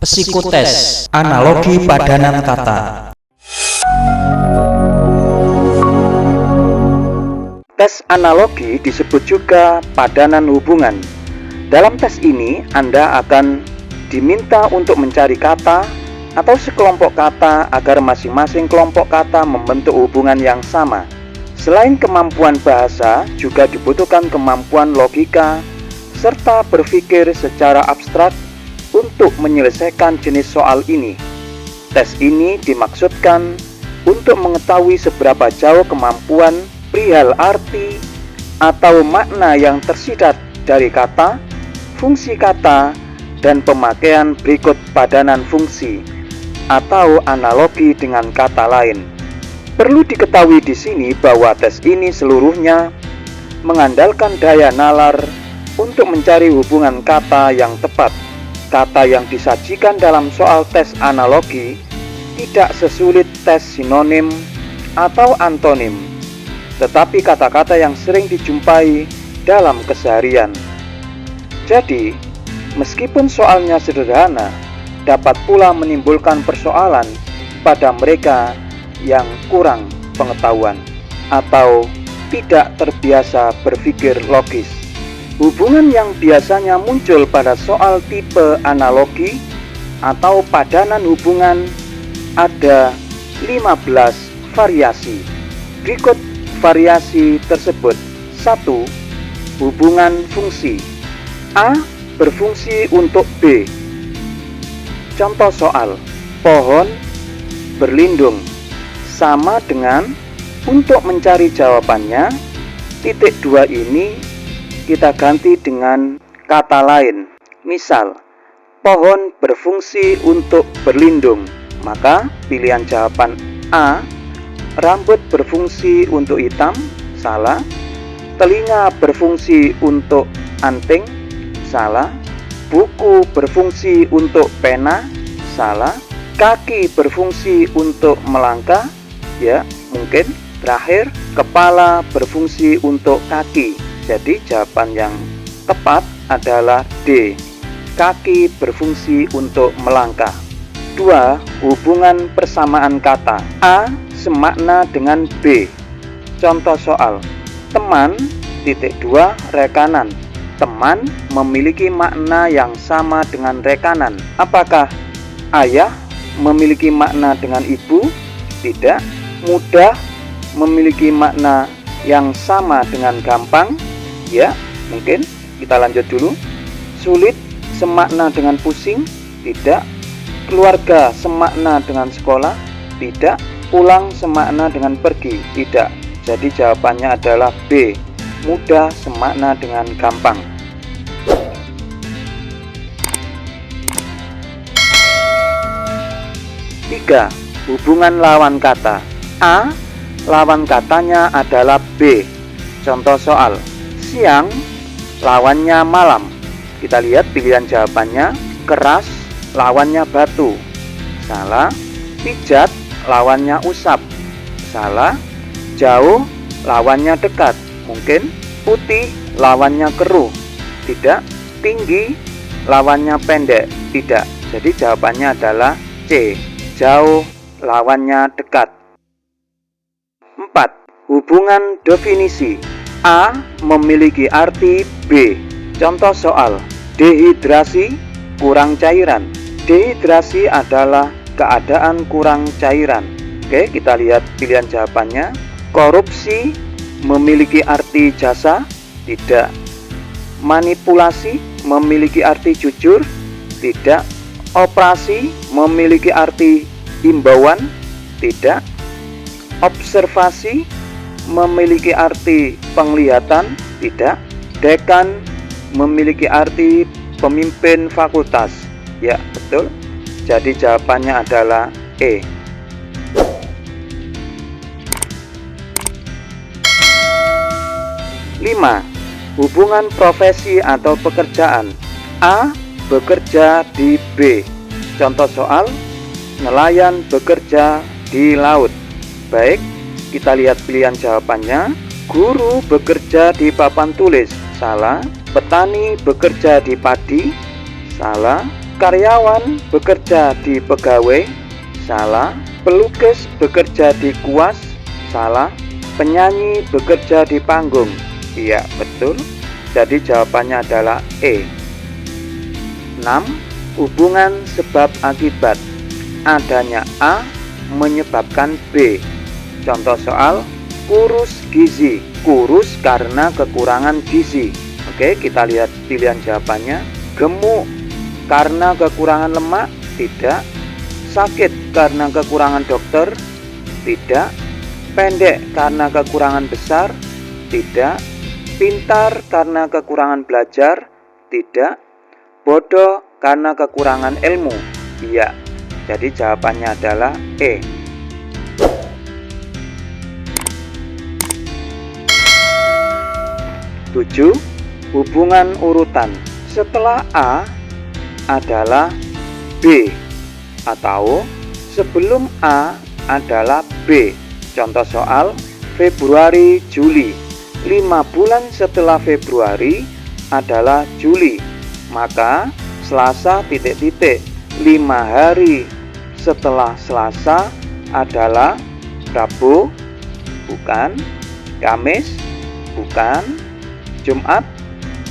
Psikotes, analogi padanan kata. Tes analogi disebut juga padanan hubungan. Dalam tes ini, Anda akan diminta untuk mencari kata atau sekelompok kata agar masing-masing kelompok kata membentuk hubungan yang sama. Selain kemampuan bahasa, juga dibutuhkan kemampuan logika serta berpikir secara abstrak untuk menyelesaikan jenis soal ini. Tes ini dimaksudkan untuk mengetahui seberapa jauh kemampuan perihal arti atau makna yang tersirat dari kata, fungsi kata, dan pemakaian berikut padanan fungsi atau analogi dengan kata lain. Perlu diketahui di sini bahwa tes ini seluruhnya mengandalkan daya nalar untuk mencari hubungan kata yang tepat. Kata yang disajikan dalam soal tes analogi tidak sesulit tes sinonim atau antonim, tetapi kata-kata yang sering dijumpai dalam keseharian. Jadi, meskipun soalnya sederhana, dapat pula menimbulkan persoalan pada mereka yang kurang pengetahuan atau tidak terbiasa berpikir logis. Hubungan yang biasanya muncul pada soal tipe analogi atau padanan hubungan ada 15 variasi. Berikut variasi tersebut. 1. Hubungan fungsi. A berfungsi untuk B. Contoh soal: pohon berlindung sama dengan, untuk mencari jawabannya, titik 2 ini kita ganti dengan kata lain. Misal, pohon berfungsi untuk berlindung, maka pilihan jawaban A. Rambut berfungsi untuk hitam, salah. Telinga berfungsi untuk anting, salah. Buku berfungsi untuk pena, salah. Kaki berfungsi untuk melangkah, ya mungkin. Terakhir, kepala berfungsi untuk kaki. Jadi jawaban yang tepat adalah D. Kaki berfungsi untuk melangkah. 2. Hubungan persamaan kata. A semakna dengan B. Contoh soal: teman, titik 2, rekanan. Teman memiliki makna yang sama dengan rekanan. Apakah ayah memiliki makna dengan ibu? Tidak. Mudah memiliki makna yang sama dengan gampang? Ya, mungkin. Kita lanjut dulu. Sulit semakna dengan pusing? Tidak. Keluarga semakna dengan sekolah? Tidak. Pulang semakna dengan pergi? Tidak. Jadi jawabannya adalah B. Mudah semakna dengan gampang. Tiga. Hubungan lawan kata. A. Lawan katanya adalah B. Contoh soal: siang lawannya malam. Kita lihat pilihan jawabannya. Keras lawannya batu, salah. Pijat lawannya usap, salah. Jauh lawannya dekat, mungkin. Putih lawannya keruh, tidak. Tinggi lawannya pendek, tidak. Jadi jawabannya adalah C. Jauh lawannya dekat. 4. Hubungan definisi. A memiliki arti B. Contoh soal: dehidrasi, kurang cairan. Dehidrasi adalah keadaan kurang cairan. Oke, kita lihat pilihan jawabannya. Korupsi memiliki arti jasa? Tidak. Manipulasi memiliki arti jujur? Tidak. Operasi memiliki arti himbauan? Tidak. Observasi memiliki arti penglihatan? Tidak. Dekan memiliki arti pemimpin fakultas? Ya, betul. Jadi jawabannya adalah E. 5. Hubungan profesi atau pekerjaan. A bekerja di B. Contoh soal: nelayan bekerja di laut. Baik, kita lihat pilihan jawabannya. Guru bekerja di papan tulis, salah. Petani bekerja di padi, salah. Karyawan bekerja di pegawai, salah. Pelukis bekerja di kuas, salah. Penyanyi bekerja di panggung, iya betul. Jadi jawabannya adalah E. 6. Hubungan sebab akibat. Adanya A menyebabkan B. Contoh soal, kurus gizi. Kurus karena kekurangan gizi. Oke, kita lihat pilihan jawabannya. Gemuk karena kekurangan lemak, tidak. Sakit karena kekurangan dokter, tidak. Pendek karena kekurangan besar, tidak. Pintar karena kekurangan belajar, tidak. Bodoh karena kekurangan ilmu, iya. Jadi jawabannya adalah E. 7. Hubungan urutan. Setelah A adalah B, atau sebelum A adalah B. Contoh soal, Februari, Juli. 5 bulan setelah Februari adalah Juli. Maka Selasa titik-titik. 5 hari setelah Selasa adalah Rabu, bukan. Kamis, bukan. Jumat,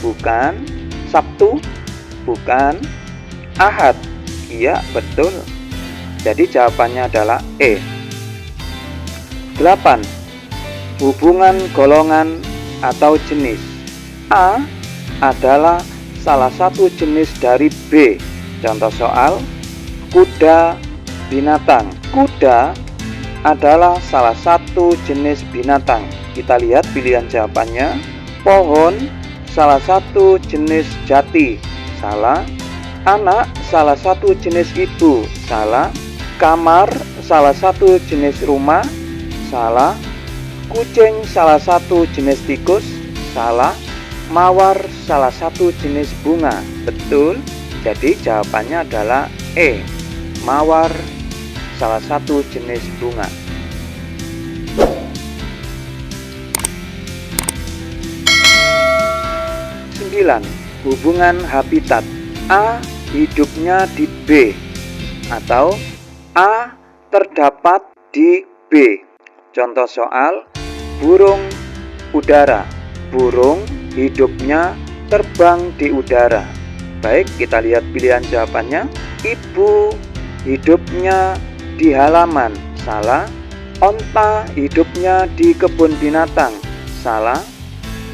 bukan. Sabtu, bukan. Ahad, iya betul. Jadi jawabannya adalah E. 8. Hubungan golongan atau jenis. A adalah salah satu jenis dari B. Contoh soal, kuda binatang. Kuda adalah salah satu jenis binatang. Kita lihat pilihan jawabannya. Pohon salah satu jenis jati, salah. Anak salah satu jenis ibu, salah. Kamar salah satu jenis rumah, salah. Kucing salah satu jenis tikus, salah. Mawar salah satu jenis bunga, betul. Jadi jawabannya adalah E. Mawar salah satu jenis bunga. 9. Hubungan habitat. A hidupnya di B, atau A terdapat di B. Contoh soal, burung udara. Burung hidupnya terbang di udara. Baik, kita lihat pilihan jawabannya. Ibu hidupnya di halaman, salah. Onta hidupnya di kebun binatang, salah.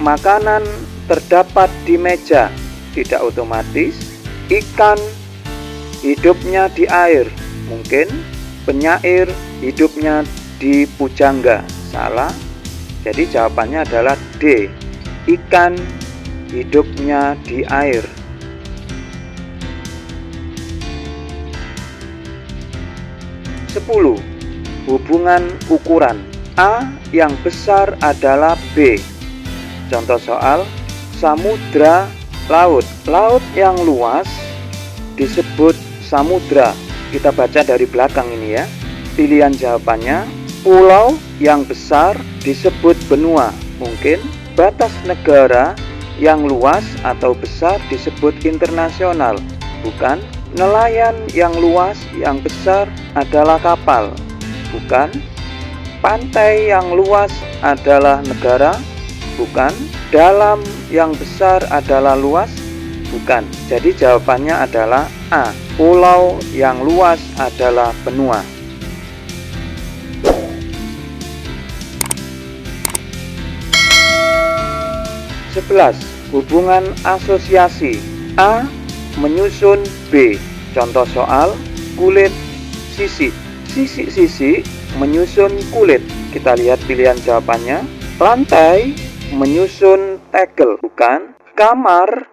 Makanan terdapat di meja, tidak otomatis. Ikan hidupnya di air, mungkin. Penyair hidupnya di pujangga, salah. Jadi jawabannya adalah D. Ikan hidupnya di air. 10. Hubungan ukuran. A yang besar adalah B. Contoh soal, samudra, laut. Laut yang luas disebut samudra. Kita baca dari belakang ini ya. Pilihan jawabannya, pulau yang besar disebut benua, mungkin. Batas negara yang luas atau besar disebut internasional, bukan. Nelayan yang luas yang besar adalah kapal, bukan. Pantai yang luas adalah negara, bukan. Dalam yang besar adalah luas, bukan. Jadi jawabannya adalah A. Pulau yang luas adalah benua. 11. Hubungan asosiasi. A menyusun B. Contoh soal, kulit sisik. Sisik-sisik menyusun kulit. Kita lihat pilihan jawabannya. Lantai menyusun tegel, bukan. Kamar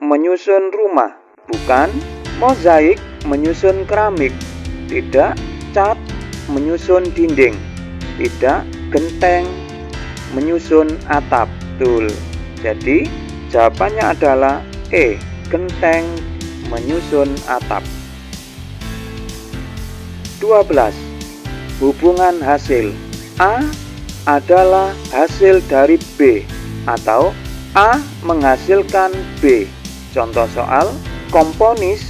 menyusun rumah, bukan. Mozaik menyusun keramik, tidak. Cat menyusun dinding, tidak. Genteng menyusun atap, betul. Jadi jawabannya adalah E. Genteng menyusun atap. 12. Hubungan hasil. A adalah hasil dari B, atau A menghasilkan B. Contoh soal, komponis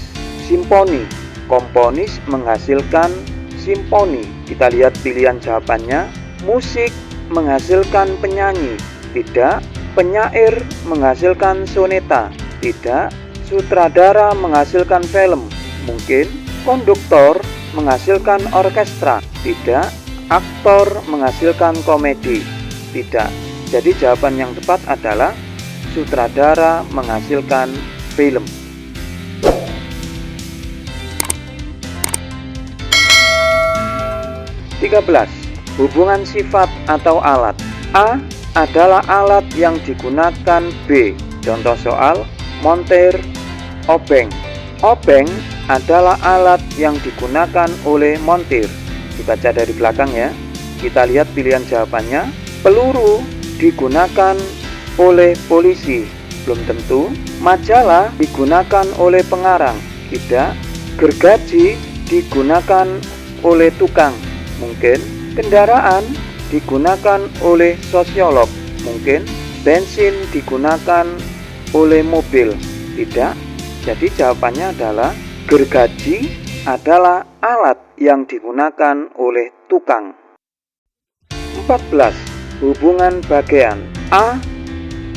simfoni. Komponis menghasilkan simfoni. Kita lihat pilihan jawabannya. Musik menghasilkan penyanyi. Tidak. Penyair menghasilkan soneta. Tidak. Sutradara menghasilkan film. Mungkin. Konduktor menghasilkan orkestra. Tidak. Aktor menghasilkan komedi. Tidak. Jadi jawaban yang tepat adalah sutradara menghasilkan film. (13) Hubungan sifat atau alat. A adalah alat yang digunakan B. Contoh soal: montir, obeng. Obeng adalah alat yang digunakan oleh montir. Dibaca dari belakang ya. Kita lihat pilihan jawabannya. Peluru digunakan oleh polisi. Belum tentu. Majalah digunakan oleh pengarang. Tidak. Gergaji digunakan oleh tukang. Mungkin. Kendaraan digunakan oleh sosiolog. Mungkin. Bensin digunakan oleh mobil. Tidak. Jadi jawabannya adalah gergaji adalah alat yang digunakan oleh tukang. 14. Hubungan bagian. A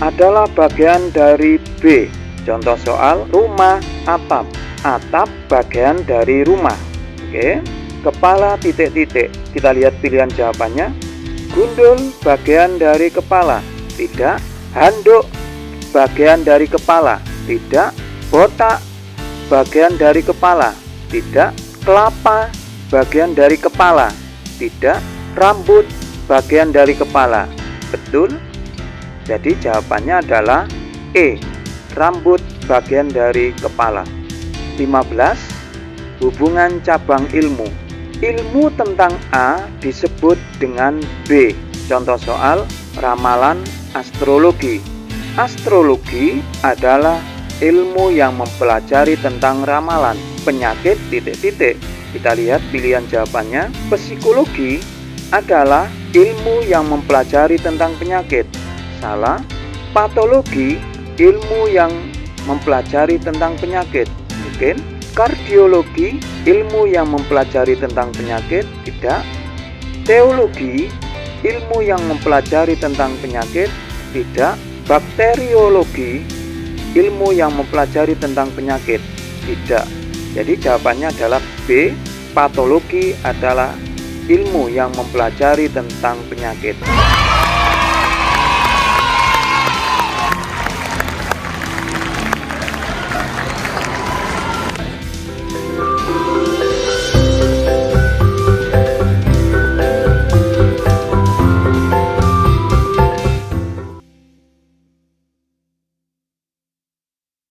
adalah bagian dari B. Contoh soal: rumah, atap. Atap bagian dari rumah. Oke. Kepala titik-titik. Kita lihat pilihan jawabannya. Gundul bagian dari kepala. Tidak. Handuk bagian dari kepala. Tidak. Botak bagian dari kepala. Tidak. Kelapa bagian dari kepala. Tidak. Rambut bagian dari kepala. Betul. Jadi jawabannya adalah E. Rambut bagian dari kepala. 15. Hubungan cabang ilmu. Ilmu tentang A disebut dengan B. Contoh soal: ramalan astrologi. Astrologi adalah ilmu yang mempelajari tentang ramalan penyakit titik-titik. Kita lihat pilihan jawabannya. Psikologi adalah ilmu yang mempelajari tentang penyakit. Salah. Patologi ilmu yang mempelajari tentang penyakit. Mungkin. Kardiologi ilmu yang mempelajari tentang penyakit. Tidak. Teologi ilmu yang mempelajari tentang penyakit. Tidak. Bakteriologi ilmu yang mempelajari tentang penyakit. Tidak. Jadi jawabannya adalah B. Patologi adalah ilmu yang mempelajari tentang penyakit.